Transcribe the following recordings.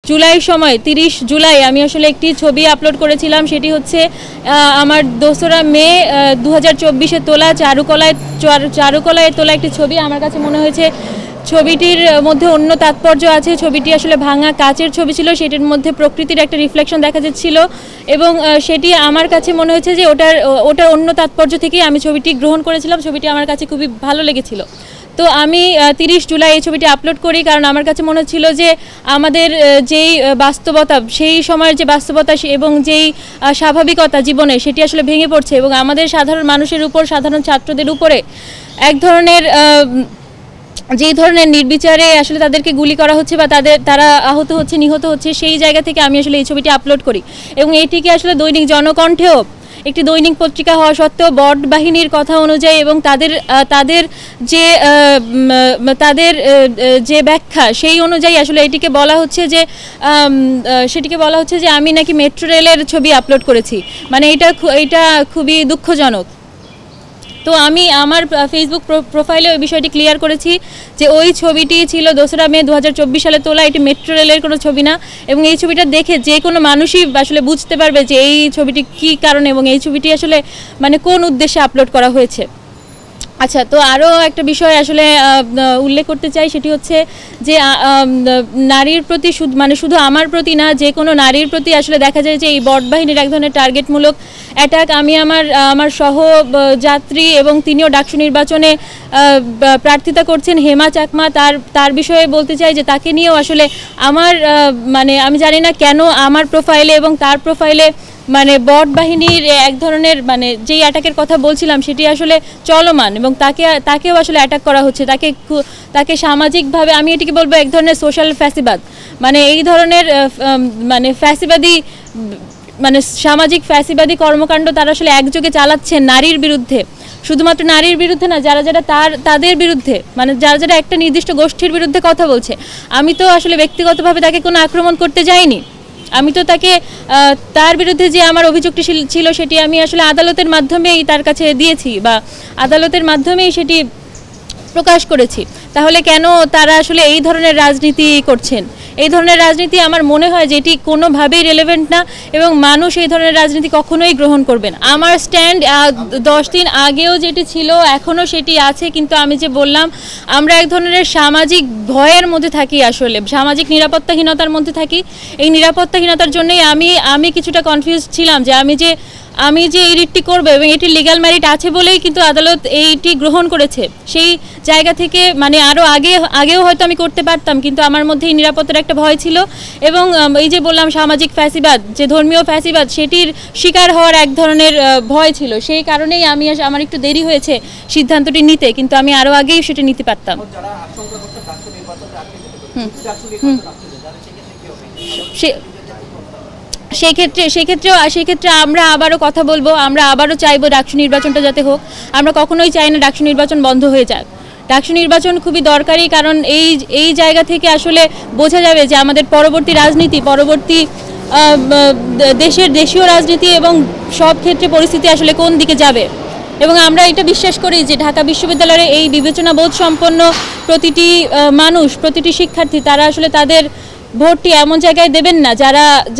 জুলাইয়ের সময় 30 জুলাই আমি আসলে একটি ছবি আপলোড করেছিলাম। সেটি হচ্ছে আমার 2রা মে 2024-এ তোলা চারুকলায় তোলা একটি ছবি। আমার কাছে মনে হয়েছে ছবিটির মধ্যে অন্য তাৎপর্য আছে। ছবিটি আসলে ভাঙা কাচের ছবি ছিল, সেটির মধ্যে প্রকৃতির একটা রিফ্লেকশন দেখা যাচ্ছিল এবং সেটি আমার কাছে মনে হয়েছে যে ওটার অন্য তাৎপর্য থেকেই আমি ছবিটি গ্রহণ করেছিলাম। ছবিটি আমার কাছে খুবই ভালো লেগেছিল। তো আমি 30 জুলাই এই ছবিটি আপলোড করি, কারণ আমার কাছে মনে হচ্ছিল যে আমাদের যেই বাস্তবতা, সেই সময়ের যে বাস্তবতা এবং যেই স্বাভাবিকতা জীবনে, সেটি আসলে ভেঙে পড়ছে এবং আমাদের সাধারণ মানুষের উপর, সাধারণ ছাত্রদের উপরে এক ধরনের যেই ধরনের নির্বিচারে আসলে তাদেরকে গুলি করা হচ্ছে বা তারা আহত হচ্ছে, নিহত হচ্ছে, সেই জায়গা থেকে আমি আসলে এই ছবিটি আপলোড করি। এবং এটিকে আসলে দৈনিক জনকণ্ঠেও, একটি দৈনিক পত্রিকা হওয়া সত্ত্বেও, বট বাহিনীর কথা অনুযায়ী এবং তাদের যে ব্যাখ্যা, সেই অনুযায়ী আসলে এটিকে বলা হচ্ছে যে আমি নাকি মেট্রো রেলের ছবি আপলোড করেছি। মানে এটা খুবই দুঃখজনক। তো আমি আমার ফেসবুক প্রোফাইলে ওই বিষয়টি ক্লিয়ার করেছি যে ওই ছবিটি ছিল 2রা মে 2024 সালে তোলা, এটি মেট্রো রেলের কোনো ছবি না। এবং এই ছবিটা দেখে যে কোনো মানুষই আসলে বুঝতে পারবে যে এই ছবিটি কী কারণে এবং এই ছবিটি আসলে মানে কোন উদ্দেশ্যে আপলোড করা হয়েছে। আচ্ছা, তো আরও একটা বিষয় আসলে উল্লেখ করতে চাই, সেটি হচ্ছে যে নারীর প্রতি শুধু আমার প্রতি না, যে কোনো নারীর প্রতি আসলে দেখা যায় যে এই বট বাহিনীর এক ধরনের টার্গেটমূলক অ্যাটাক। আমি আমার সহযাত্রী এবং তিনিও ডাকসু নির্বাচনে প্রার্থিতা করছেন, হেমা চাকমা, তার বিষয়ে বলতে চাই যে তাকে নিয়েও আসলে আমি জানি না কেন আমার প্রোফাইলে এবং তার প্রোফাইলে বট বাহিনীর এক ধরনের যেই অ্যাটাকের কথা বলছিলাম সেটি আসলে চলমান এবং তাকেও আসলে অ্যাটাক করা হচ্ছে। তাকে সামাজিকভাবে, আমি এটিকে বলবো এক ধরনের সোশ্যাল ফ্যাসিবাদ, এই ধরনের ফ্যাসিবাদী সামাজিক ফ্যাসিবাদী কর্মকাণ্ড তারা আসলে একযোগে চালাচ্ছেন নারীর বিরুদ্ধে। শুধুমাত্র নারীর বিরুদ্ধে না, যারা তাদের বিরুদ্ধে, যারা একটা নির্দিষ্ট গোষ্ঠীর বিরুদ্ধে কথা বলছে। আমি তো আসলে ব্যক্তিগতভাবে তাকে কোনো আক্রমণ করতে যাইনি। আমি তো তার বিরুদ্ধে যে আমার অভিযোগটি ছিল সেটি আমি আসলে আদালতের মাধ্যমেই তার কাছে দিয়েছি বা আদালতের মাধ্যমেই সেটি প্রকাশ করেছি। তাহলে কেন তারা আসলে এই ধরনের রাজনীতি করছেন? এই ধরনের রাজনীতি আমার মনে হয় যে এটি কোনোভাবেই রেলেভেন্ট না এবং মানুষ এই ধরনের রাজনীতি কখনোই গ্রহণ করবেন। আমার স্ট্যান্ড 10 দিন আগেও যেটি ছিল এখনও সেটি আছে, কিন্তু আমি যে বললাম আমরা এক ধরনের সামাজিক ভয়ের মধ্যে থাকি, আসলে সামাজিক নিরাপত্তাহীনতার মধ্যে থাকি। এই নিরাপত্তাহীনতার জন্যই আমি কিছুটা কনফিউজ ছিলাম যে আমি যে এই রিটটি করবো এবং এটি লিগ্যাল মেরিট আছে বলেই কিন্তু আদালত এইটি গ্রহণ করেছে। সেই জায়গা থেকে আরও আগেও হয়তো আমি করতে পারতাম, কিন্তু আমার মধ্যে এই নিরাপত্তার একটা ভয় ছিল এবং এই যে বললাম সামাজিক ফ্যাসিবাদ, যে ধর্মীয় ফ্যাসিবাদ, সেটির শিকার হওয়ার এক ধরনের ভয় ছিল। সেই কারণেই আমার একটু দেরি হয়েছে সিদ্ধান্তটি নিতে, কিন্তু আমি আরও আগেই সেটা নিতে পারতাম। সেক্ষেত্রে আমরা আবারও কথা বলবো, আমরা আবারও চাইবো ডাকসু নির্বাচনটা যাতে হোক। আমরা কখনোই চাই না ডাকসু নির্বাচন বন্ধ হয়ে যাক। ডাকসু নির্বাচন খুবই দরকারি, কারণ এই জায়গা থেকে আসলে বোঝা যাবে যে আমাদের পরবর্তী রাজনীতি, দেশীয় রাজনীতি এবং সব ক্ষেত্রে পরিস্থিতি আসলে কোন দিকে যাবে। এবং আমরা এটা বিশ্বাস করি যে ঢাকা বিশ্ববিদ্যালয়ের এই বিবেচনাবোধ সম্পন্ন প্রতিটি শিক্ষার্থী, তারা আসলে তাদের ভোটটি এমন জায়গায় দেবেন না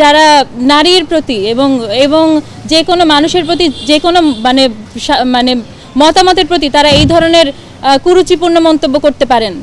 যারা নারীর প্রতি এবং যে কোনো মানুষের প্রতি, যে কোনো মতামতের প্রতি তারা এই ধরনের কুরুচিপূর্ণ মন্তব্য করতে পারেন।